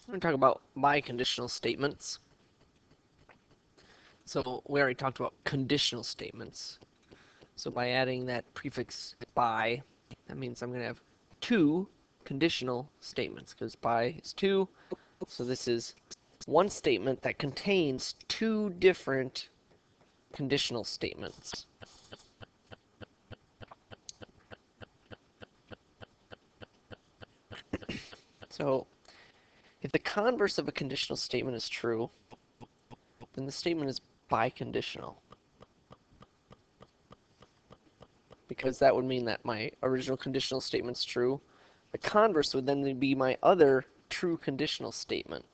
I'm going to talk about biconditional statements. So we already talked about conditional statements. So by adding that prefix by, that means I'm going to have two conditional statements because by is two. So this is one statement that contains two different conditional statements. So if the converse of a conditional statement is true, then the statement is biconditional. Because that would mean that my original conditional statement is true. The converse would then be my other true conditional statement.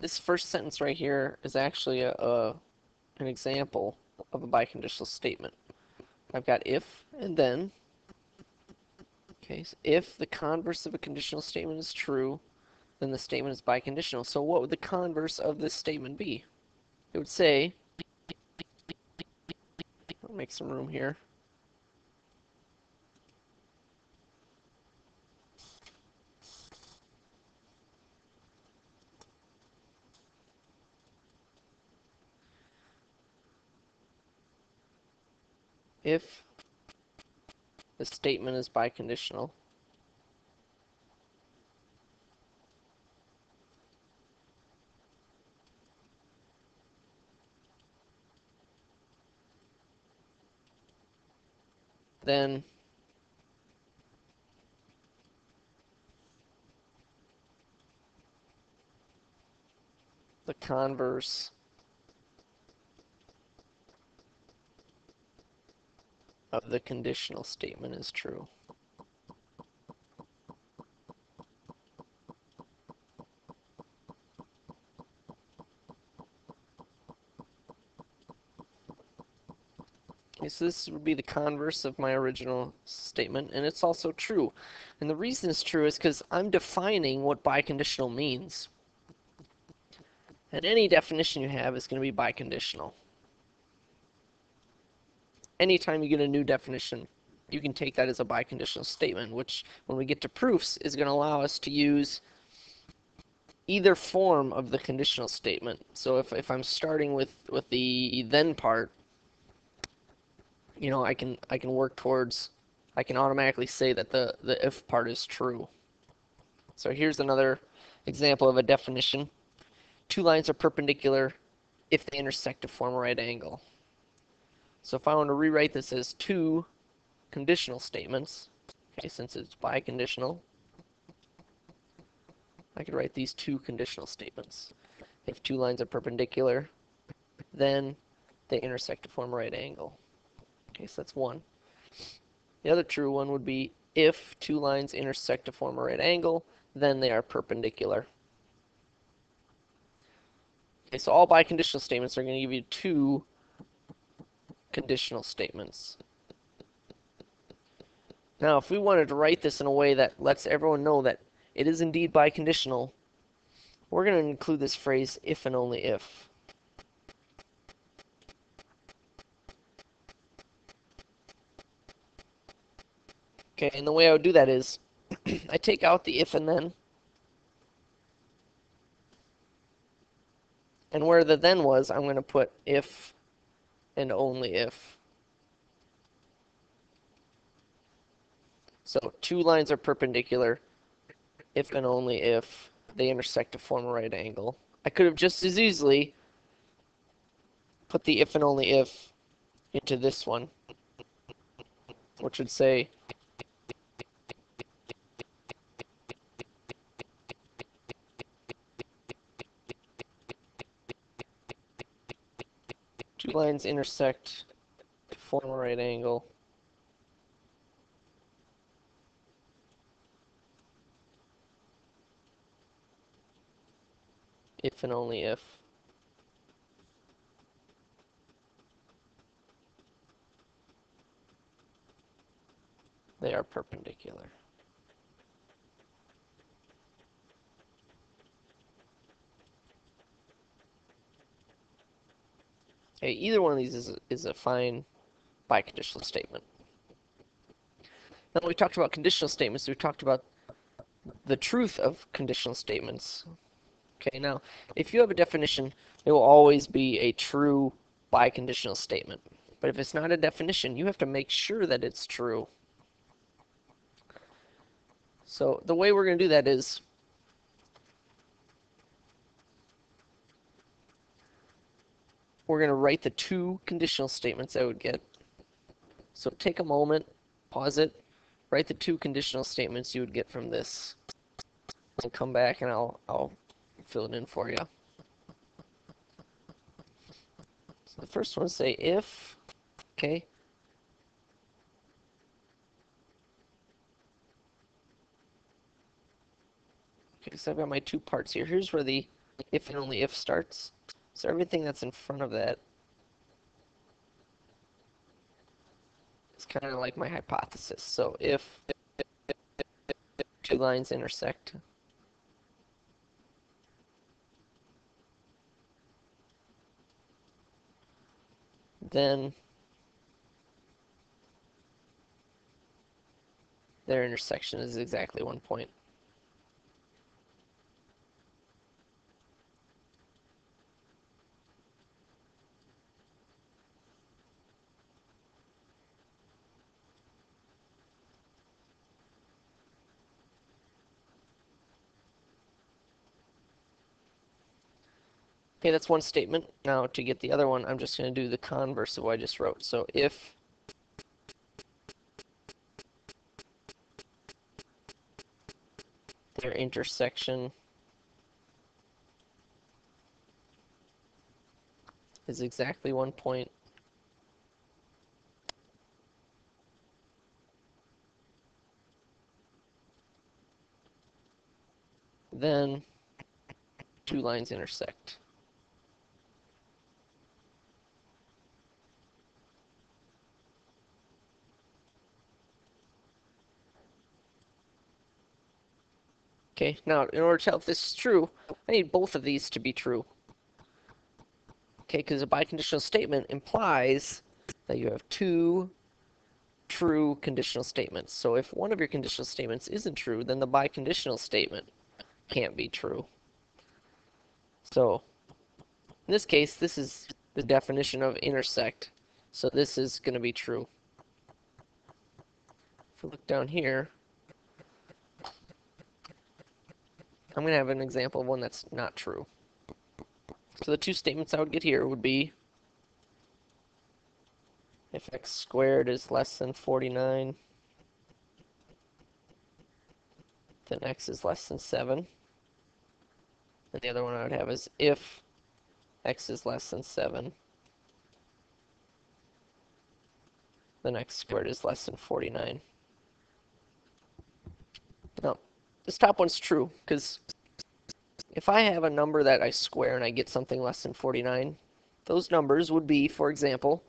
This first sentence right here is actually an example of a biconditional statement. I've got if and then. Okay, so if the converse of a conditional statement is true, then the statement is biconditional. So what would the converse of this statement be? It would say, I'll make some room here. If the statement is biconditional, then the converse of the conditional statement is true. Okay, so this would be the converse of my original statement, and it's also true. And the reason it's true is because I'm defining what biconditional means. And any definition you have is going to be biconditional. Anytime you get a new definition, you can take that as a biconditional statement, which when we get to proofs is going to allow us to use either form of the conditional statement. So if I'm starting with the then part, you know, I can work towards, I can automatically say that the if part is true. So here's another example of a definition. Two lines are perpendicular if they intersect to form a right angle. So if I want to rewrite this as two conditional statements, okay, since it's biconditional, I could write these two conditional statements. If two lines are perpendicular, then they intersect to form a right angle. Okay, so that's one. The other true one would be if two lines intersect to form a right angle, then they are perpendicular. Okay, so all biconditional statements are going to give you two conditional statements. Now, if we wanted to write this in a way that lets everyone know that it is indeed biconditional, we're going to include this phrase if and only if. Okay, and the way I would do that is I take out the if and then, and where the then was, I'm going to put if and only if. So two lines are perpendicular if and only if they intersect to form a right angle. I could have just as easily put the if and only if into this one, which would say two lines intersect to form a right angle if and only if they are perpendicular. Okay, either one of these is a fine biconditional statement. Now that we talked about conditional statements, we talked about the truth of conditional statements. Okay, now, if you have a definition, it will always be a true biconditional statement. But if it's not a definition, you have to make sure that it's true. So the way we're going to do that is we're going to write the two conditional statements I would get. So take a moment, pause it, write the two conditional statements you would get from this, and come back and I'll fill it in for you. So the first one say if, okay. Okay, so I've got my two parts here. Here's where the if and only if starts. So everything that's in front of that is kind of like my hypothesis. So if two lines intersect, then their intersection is exactly 1 point. Okay, that's one statement. Now to get the other one, I'm just going to do the converse of what I just wrote. So if their intersection is exactly 1 point, then two lines intersect. Okay, now in order to tell if this is true, I need both of these to be true. Okay, because a biconditional statement implies that you have two true conditional statements. So if one of your conditional statements isn't true, then the biconditional statement can't be true. So in this case, this is the definition of intersect. So this is going to be true. If we look down here, I'm going to have an example of one that's not true. So the two statements I would get here would be if x squared is less than 49, then x is less than 7. And the other one I would have is if x is less than 7, then x squared is less than 49. Now, this top one's true, because if I have a number that I square and I get something less than 49, those numbers would be, for example,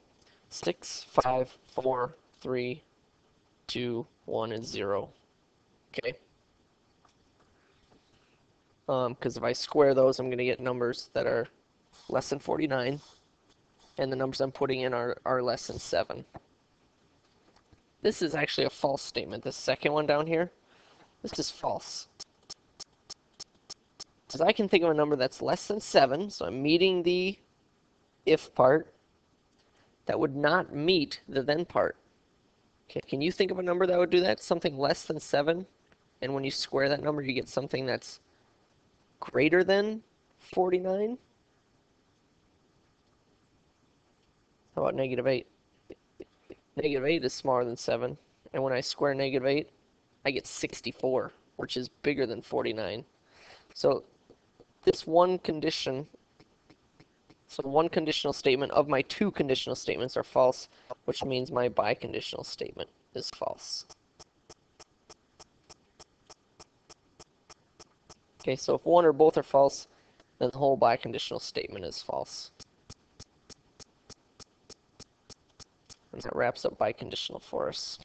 6, 5, 4, 3, 2, 1, and 0. Okay? Because if I square those, I'm going to get numbers that are less than 49, and the numbers I'm putting in are less than 7. This is actually a false statement. This second one down here, this is false. Because I can think of a number that's less than 7, so I'm meeting the if part, that would not meet the then part. Okay, can you think of a number that would do that? Something less than 7, and when you square that number, you get something that's greater than 49? How about negative 8? Negative 8 is smaller than 7, and when I square negative 8, I get 64, which is bigger than 49. So this one condition, so one conditional statement of my two conditional statements are false, which means my biconditional statement is false. Okay, so if one or both are false, then the whole biconditional statement is false. And that wraps up biconditional for us.